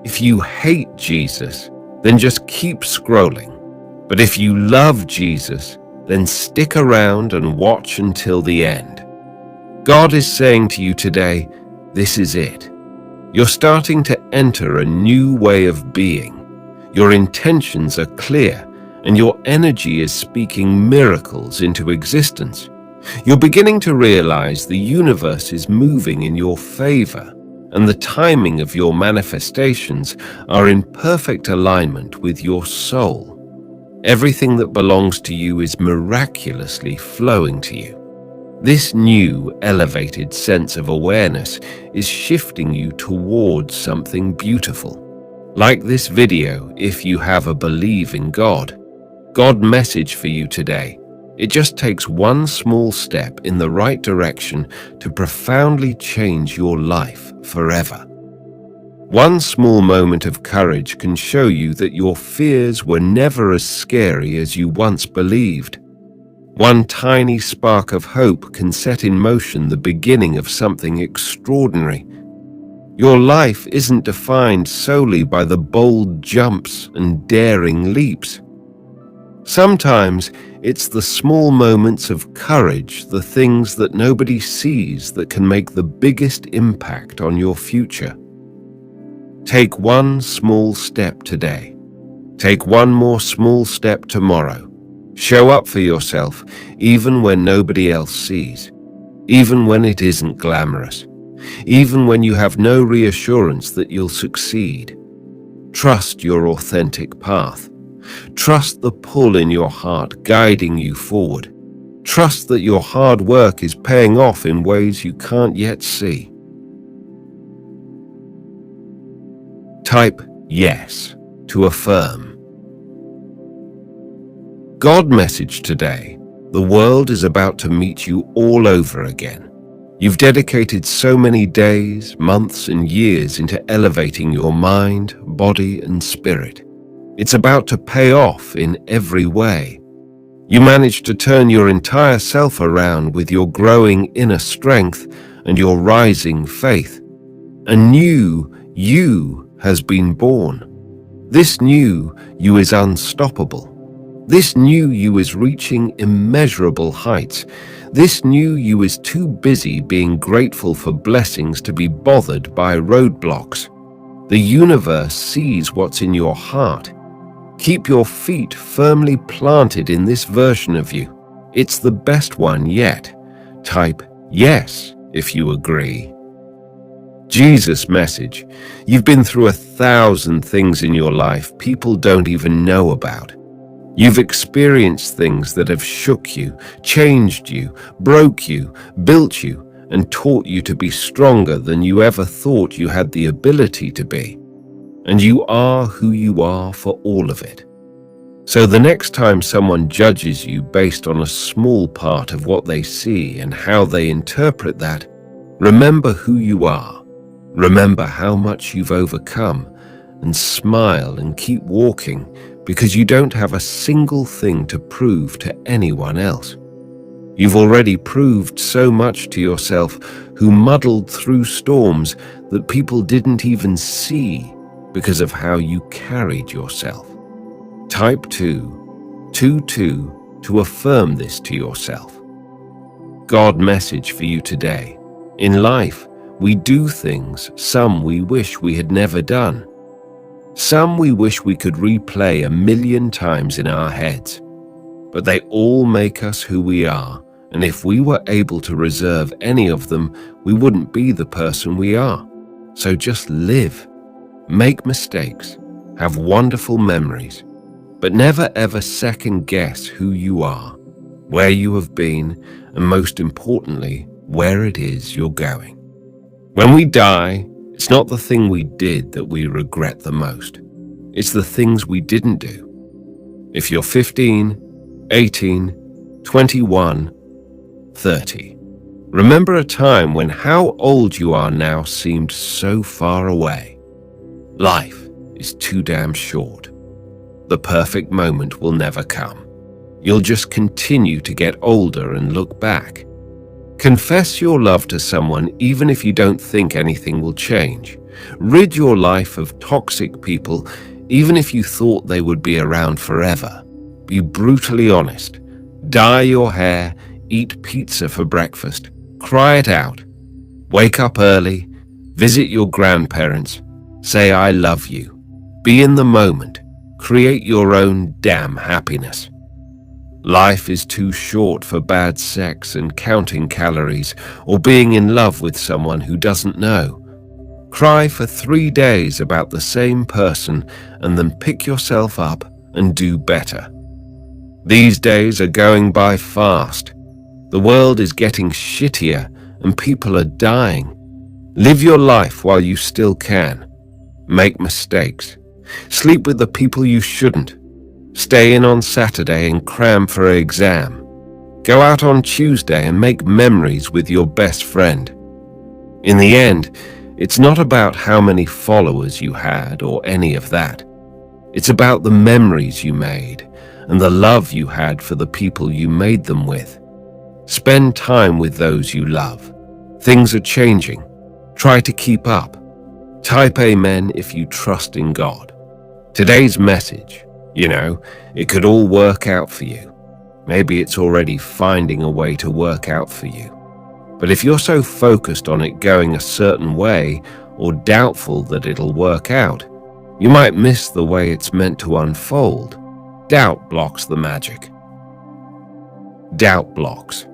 If you hate Jesus, then just keep scrolling. But if you love Jesus, then stick around and watch until the end. God is saying to you today, this is it. You're starting to enter a new way of being. Your intentions are clear, and your energy is speaking miracles into existence. You're beginning to realize the universe is moving in your favor, and the timing of your manifestations are in perfect alignment with your soul. Everything that belongs to you is miraculously flowing to you. This new, elevated sense of awareness is shifting you towards something beautiful. Like this video, if you have a believe in God message for you today. It just takes one small step in the right direction to profoundly change your life forever. One small moment of courage can show you that your fears were never as scary as you once believed. One tiny spark of hope can set in motion the beginning of something extraordinary. Your life isn't defined solely by the bold jumps and daring leaps. Sometimes it's the small moments of courage, the things that nobody sees, that can make the biggest impact on your future. Take one small step today. Take one more small step tomorrow. Show up for yourself, even when nobody else sees, even when it isn't glamorous, even when you have no reassurance that you'll succeed. Trust your authentic path. Trust the pull in your heart guiding you forward. Trust that your hard work is paying off in ways you can't yet see. Type yes to affirm. God message today. The world is about to meet you all over again. You've dedicated so many days, months, and years into elevating your mind, body, and spirit. It's about to pay off in every way. You managed to turn your entire self around with your growing inner strength and your rising faith. A new you has been born. This new you is unstoppable. This new you is reaching immeasurable heights. This new you is too busy being grateful for blessings to be bothered by roadblocks. The universe sees what's in your heart. Keep your feet firmly planted in this version of you. It's the best one yet. Type yes if you agree. Jesus message. You've been through 1,000 things in your life people don't even know about. You've experienced things that have shook you, changed you, broke you, built you, and taught you to be stronger than you ever thought you had the ability to be. And you are who you are for all of it. So the next time someone judges you based on a small part of what they see and how they interpret that, remember who you are. Remember how much you've overcome, and smile and keep walking, because you don't have a single thing to prove to anyone else. You've already proved so much to yourself, who muddled through storms that people didn't even see because of how you carried yourself. Type 2 to affirm this to yourself. God message for you today. In life, we do things, some we wish we had never done. Some we wish we could replay 1,000,000 times in our heads. But they all make us who we are, and if we were able to reserve any of them, we wouldn't be the person we are. So just live. Make mistakes, have wonderful memories, but never ever second guess who you are, where you have been, and most importantly, where it is you're going. When we die, it's not the thing we did that we regret the most. It's the things we didn't do. If you're 15, 18, 21, 30, remember a time when how old you are now seemed so far away. Life is too damn short. The perfect moment will never come. You'll just continue to get older and look back. Confess your love to someone even if you don't think anything will change. Rid your life of toxic people, even if you thought they would be around forever. Be brutally honest. Dye your hair, eat pizza for breakfast, cry it out. Wake up early, visit your grandparents, say I love you. Be in the moment. Create your own damn happiness. Life is too short for bad sex and counting calories or being in love with someone who doesn't know. Cry for 3 days about the same person and then pick yourself up and do better. These days are going by fast. The world is getting shittier and people are dying. Live your life while you still can. Make mistakes. Sleep with the people you shouldn't. Stay in on Saturday and cram for an exam. Go out on Tuesday and make memories with your best friend. In the end, it's not about how many followers you had or any of that. It's about the memories you made and the love you had for the people you made them with. Spend time with those you love. Things are changing. Try to keep up. Type amen if you trust in God. Today's message, it could all work out for you. Maybe it's already finding a way to work out for you. But if you're so focused on it going a certain way or doubtful that it'll work out, you might miss the way it's meant to unfold. Doubt blocks the magic. Doubt blocks.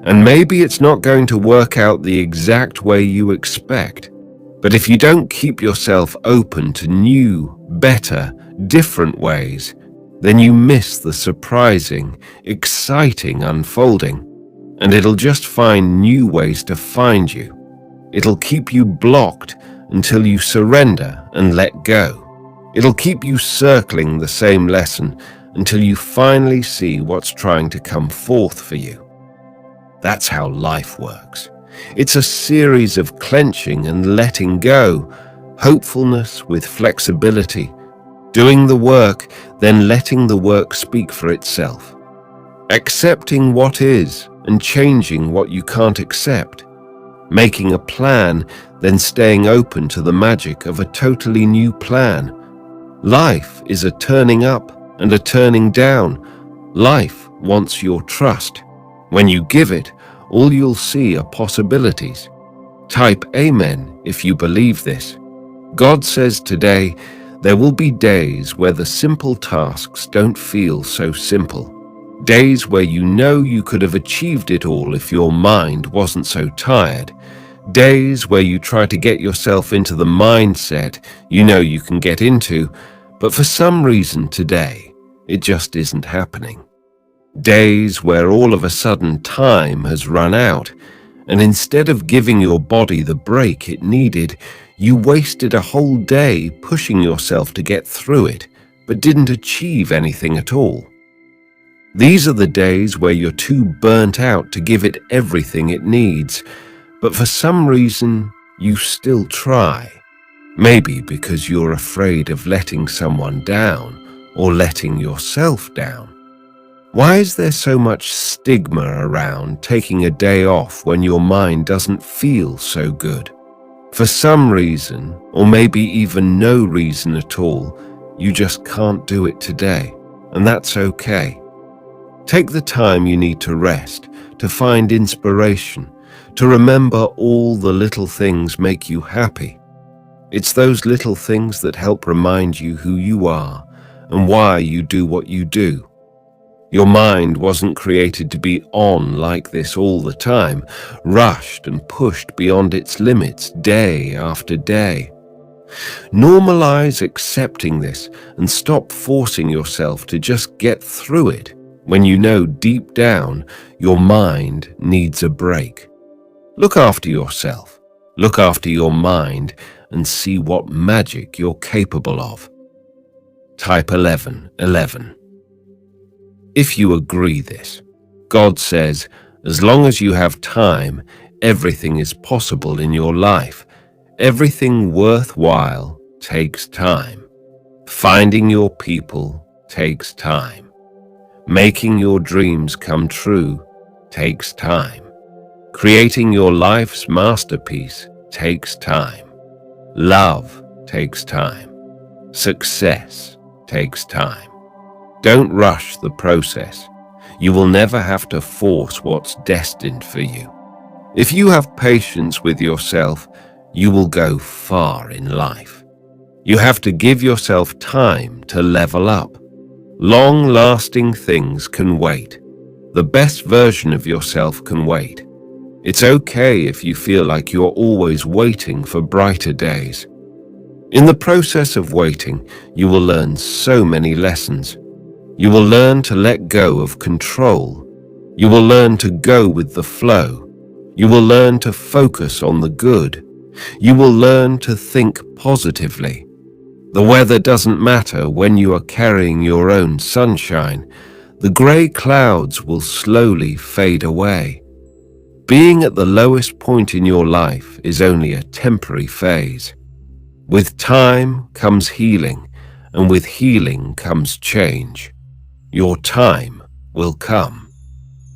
And maybe it's not going to work out the exact way you expect. But if you don't keep yourself open to new, better, different ways, then you miss the surprising, exciting unfolding, and it'll just find new ways to find you. It'll keep you blocked until you surrender and let go. It'll keep you circling the same lesson until you finally see what's trying to come forth for you. That's how life works. It's a series of clenching and letting go, hopefulness with flexibility, doing the work, then letting the work speak for itself, accepting what is and changing what you can't accept, making a plan, then staying open to the magic of a totally new plan. Life is a turning up and a turning down. Life wants your trust. When you give it, all you'll see are possibilities. Type amen if you believe this. God says today, there will be days where the simple tasks don't feel so simple. Days where you know you could have achieved it all if your mind wasn't so tired. Days where you try to get yourself into the mindset you know you can get into, but for some reason today, it just isn't happening. Days where all of a sudden time has run out, and instead of giving your body the break it needed, you wasted a whole day pushing yourself to get through it, but didn't achieve anything at all. These are the days where you're too burnt out to give it everything it needs, but for some reason, you still try. Maybe because you're afraid of letting someone down or letting yourself down. Why is there so much stigma around taking a day off when your mind doesn't feel so good? For some reason, or maybe even no reason at all, you just can't do it today, and that's okay. Take the time you need to rest, to find inspiration, to remember all the little things make you happy. It's those little things that help remind you who you are and why you do what you do. Your mind wasn't created to be on like this all the time, rushed and pushed beyond its limits day after day. Normalize accepting this and stop forcing yourself to just get through it when you know deep down your mind needs a break. Look after yourself, look after your mind, and see what magic you're capable of. Type 11. If you agree this, God says, as long as you have time, everything is possible in your life. Everything worthwhile takes time. Finding your people takes time. Making your dreams come true takes time. Creating your life's masterpiece takes time. Love takes time. Success takes time. Don't rush the process. You will never have to force what's destined for you. If you have patience with yourself, you will go far in life. You have to give yourself time to level up. Long-lasting things can wait. The best version of yourself can wait. It's okay if you feel like you're always waiting for brighter days. In the process of waiting, you will learn so many lessons. You will learn to let go of control. You will learn to go with the flow. You will learn to focus on the good. You will learn to think positively. The weather doesn't matter when you are carrying your own sunshine. The grey clouds will slowly fade away. Being at the lowest point in your life is only a temporary phase. With time comes healing, and with healing comes change. Your time will come.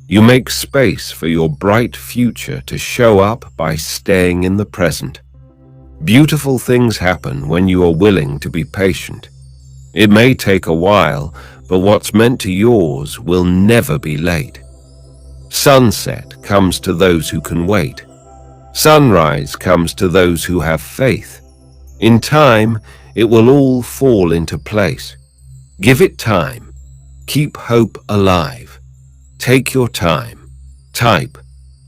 You make space for your bright future to show up by staying in the present. Beautiful things happen when you are willing to be patient. It may take a while, but what's meant to yours will never be late. Sunset comes to those who can wait. Sunrise comes to those who have faith. In time, it will all fall into place. Give it time. Keep hope alive. Take your time. Type,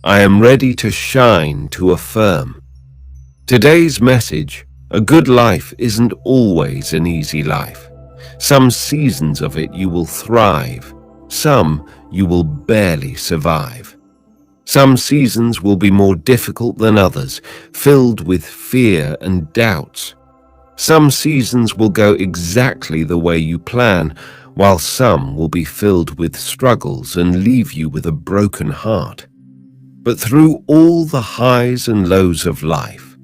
I am ready to shine to affirm. Today's message, a good life isn't always an easy life. Some seasons of it you will thrive. Some you will barely survive. Some seasons will be more difficult than others, filled with fear and doubts. Some seasons will go exactly the way you plan, while some will be filled with struggles and leave you with a broken heart. But through all the highs and lows of life,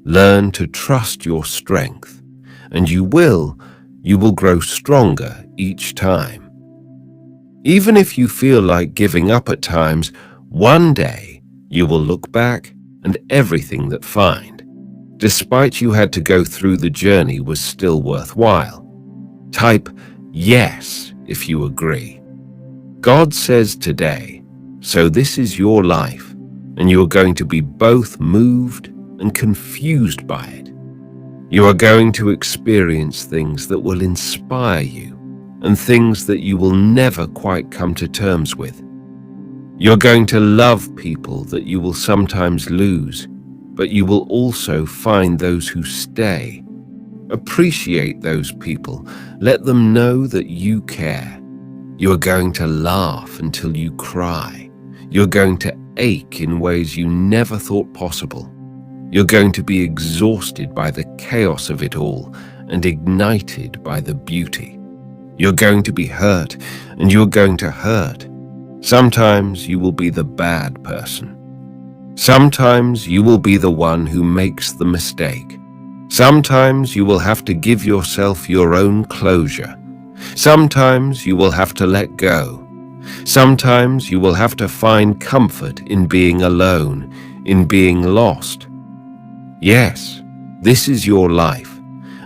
learn to trust your strength, and you will grow stronger each time. Even if you feel like giving up at times, one day you will look back and everything that find, despite you had to go through the journey, was still worthwhile. Type yes if you agree. God says today, so this is your life, and you are going to be both moved and confused by it. You are going to experience things that will inspire you and things that you will never quite come to terms with. You're going to love people that you will sometimes lose, but you will also find those who stay. Appreciate those people. Let them know that you care. You are going to laugh until you cry. You're going to ache in ways you never thought possible. You're going to be exhausted by the chaos of it all and ignited by the beauty. You're going to be hurt, and you're going to hurt. Sometimes you will be the bad person. Sometimes you will be the one who makes the mistake. Sometimes you will have to give yourself your own closure. Sometimes you will have to let go. Sometimes you will have to find comfort in being alone, in being lost. Yes, this is your life,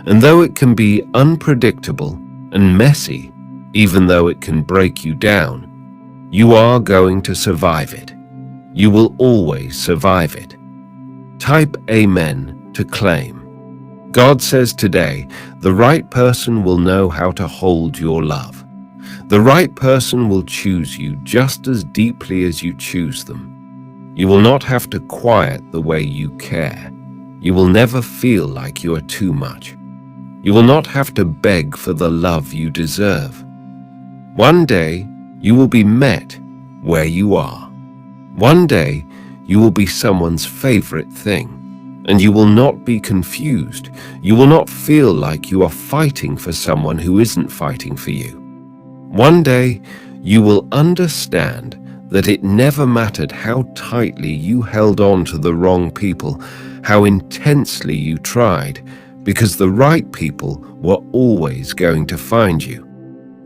and though it can be unpredictable and messy, even though it can break you down, you are going to survive it. You will always survive it. Type Amen to claim. God says today, the right person will know how to hold your love. The right person will choose you just as deeply as you choose them. You will not have to quiet the way you care. You will never feel like you are too much. You will not have to beg for the love you deserve. One day, you will be met where you are. One day, you will be someone's favorite thing, and you will not be confused. You will not feel like you are fighting for someone who isn't fighting for you. One day, you will understand that it never mattered how tightly you held on to the wrong people, how intensely you tried, because the right people were always going to find you.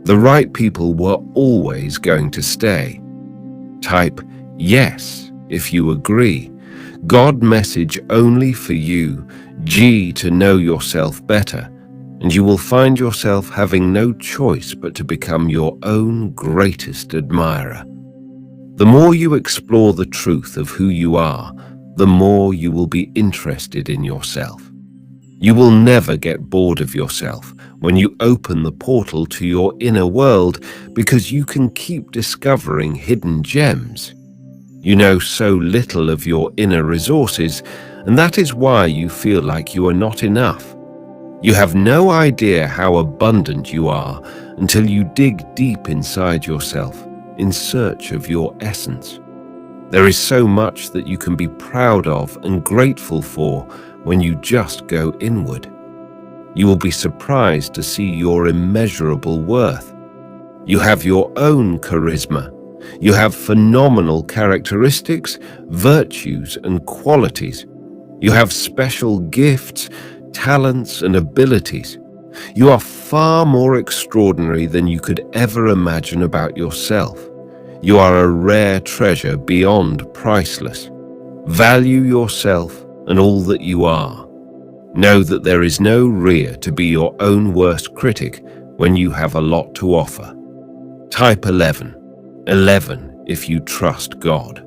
The right people were always going to stay. Type yes if you agree. God message only for you. G, to know yourself better, and you will find yourself having no choice but to become your own greatest admirer. The more you explore the truth of who you are, the more you will be interested in yourself. You will never get bored of yourself when you open the portal to your inner world, because you can keep discovering hidden gems. You know so little of your inner resources, and that is why you feel like you are not enough. You have no idea how abundant you are until you dig deep inside yourself in search of your essence. There is so much that you can be proud of and grateful for when you just go inward. You will be surprised to see your immeasurable worth. You have your own charisma. You have phenomenal characteristics, virtues, and qualities. You have special gifts, talents, and abilities. You are far more extraordinary than you could ever imagine about yourself. You are a rare treasure beyond priceless. Value yourself and all that you are. Know that there is no reason to be your own worst critic when you have a lot to offer. Type 11. 11 if you trust God.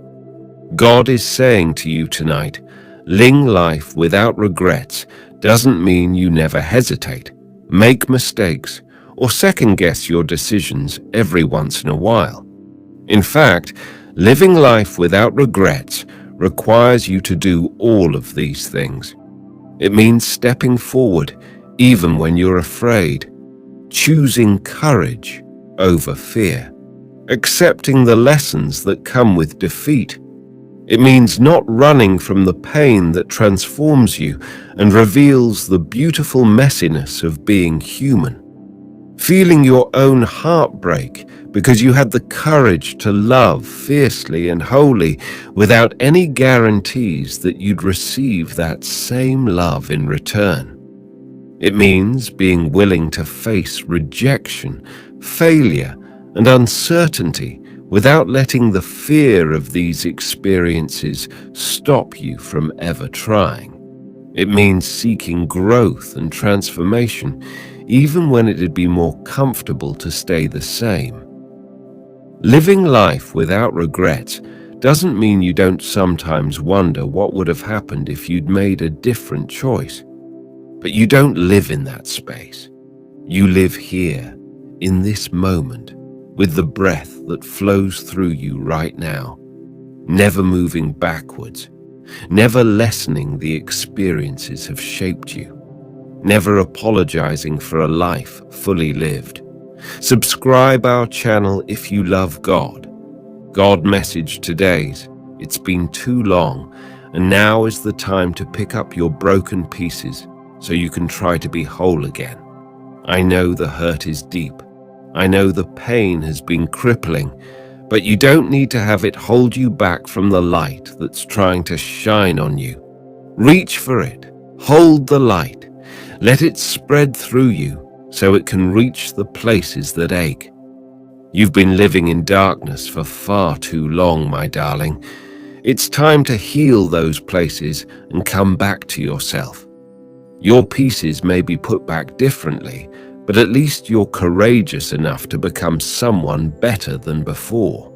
God is saying to you tonight, living life without regrets doesn't mean you never hesitate, make mistakes, or second-guess your decisions every once in a while. In fact, living life without regrets requires you to do all of these things. It means stepping forward even when you're afraid, choosing courage over fear, accepting the lessons that come with defeat. It means not running from the pain that transforms you and reveals the beautiful messiness of being human. Feeling your own heartbreak because you had the courage to love fiercely and wholly without any guarantees that you'd receive that same love in return. It means being willing to face rejection, failure, and uncertainty without letting the fear of these experiences stop you from ever trying. It means seeking growth and transformation, even when it'd be more comfortable to stay the same. Living life without regrets doesn't mean you don't sometimes wonder what would have happened if you'd made a different choice. But you don't live in that space. You live here, in this moment, with the breath that flows through you right now, never moving backwards, never lessening the experiences have shaped you, never apologizing for a life fully lived. Subscribe our channel if you love God. God message today's, it's been too long, and now is the time to pick up your broken pieces so you can try to be whole again. I know the hurt is deep. I know the pain has been crippling, but you don't need to have it hold you back from the light that's trying to shine on you. Reach for it. Hold the light. Let it spread through you so it can reach the places that ache. You've been living in darkness for far too long, my darling. It's time to heal those places and come back to yourself. Your pieces may be put back differently, but at least you're courageous enough to become someone better than before.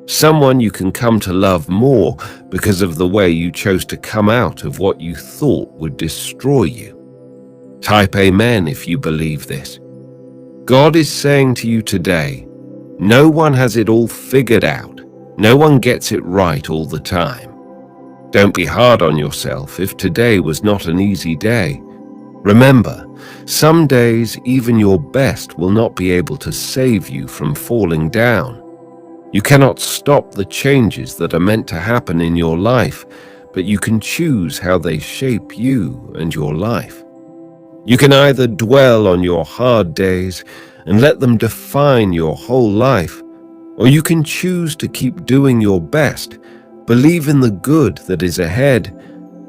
Someone you can come to love more because of the way you chose to come out of what you thought would destroy you. Type Amen if you believe this. God is saying to you today, no one has it all figured out. No one gets it right all the time. Don't be hard on yourself if today was not an easy day. Remember, some days even your best will not be able to save you from falling down. You cannot stop the changes that are meant to happen in your life, but you can choose how they shape you and your life. You can either dwell on your hard days and let them define your whole life, or you can choose to keep doing your best, believe in the good that is ahead,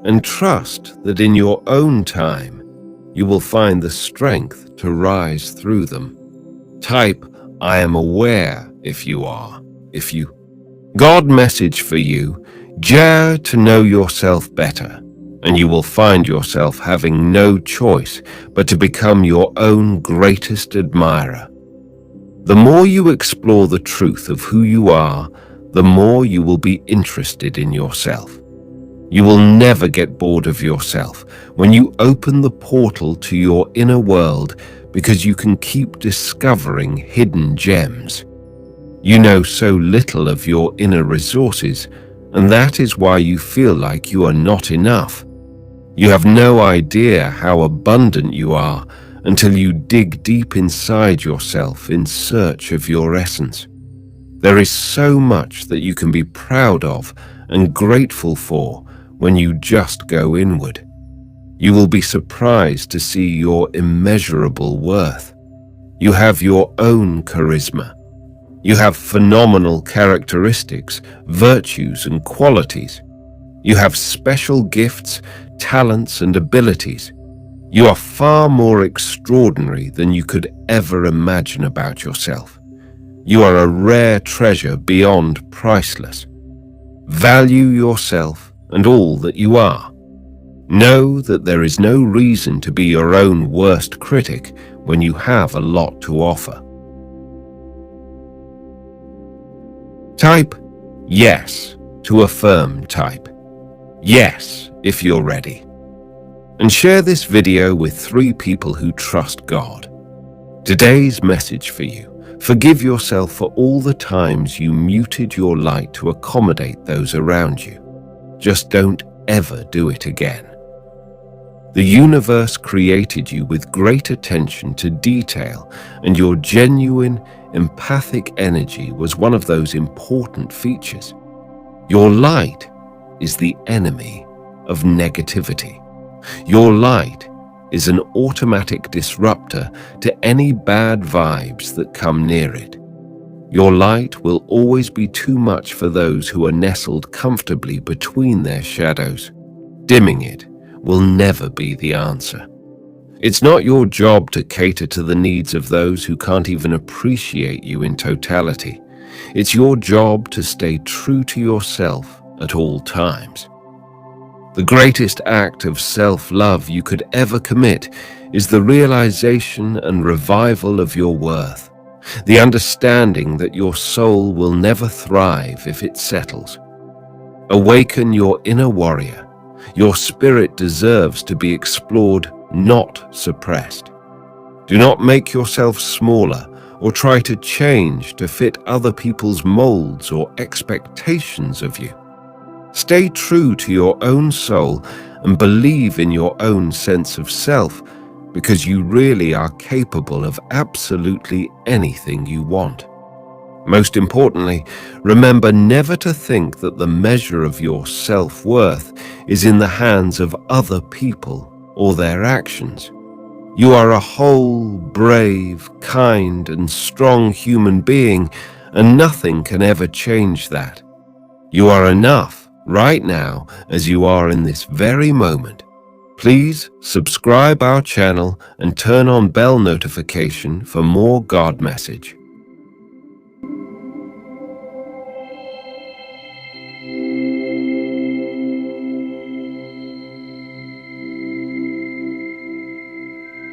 and trust that in your own time, you will find the strength to rise through them. Type, I am aware if you are. If you. God message for you, dare to know yourself better. and you will find yourself having no choice but to become your own greatest admirer. The more you explore the truth of who you are, the more you will be interested in yourself. You will never get bored of yourself when you open the portal to your inner world, because you can keep discovering hidden gems. You know so little of your inner resources, and that is why you feel like you are not enough. You have no idea how abundant you are until you dig deep inside yourself in search of your essence. There is so much that you can be proud of and grateful for when you just go inward. You will be surprised to see your immeasurable worth. You have your own charisma. You have phenomenal characteristics, virtues, and qualities. You have special gifts, talents, and abilities. You are far more extraordinary than you could ever imagine about yourself. You are a rare treasure beyond priceless. Value yourself and all that you are. Know that there is no reason to be your own worst critic when you have a lot to offer. Type yes to affirm type yes if you're ready. And share this video with 3 people who trust God. Today's message for you: forgive yourself for all the times you muted your light to accommodate those around you. Just don't ever do it again. The universe created you with great attention to detail, and your genuine, empathic energy was one of those important features. Your light is the enemy of negativity. Your light is an automatic disruptor to any bad vibes that come near it. Your light will always be too much for those who are nestled comfortably between their shadows. Dimming it will never be the answer. It's not your job to cater to the needs of those who can't even appreciate you in totality. It's your job to stay true to yourself at all times. The greatest act of self-love you could ever commit is the realization and revival of your worth, the understanding that your soul will never thrive if it settles. Awaken your inner warrior. Your spirit deserves to be explored, not suppressed. Do not make yourself smaller or try to change to fit other people's molds or expectations of you. Stay true to your own soul and believe in your own sense of self, because you really are capable of absolutely anything you want. Most importantly, remember never to think that the measure of your self-worth is in the hands of other people or their actions. You are a whole, brave, kind, and strong human being, and nothing can ever change that. You are enough right now as you are in this very moment. Please subscribe our channel and turn on bell notification for more God message.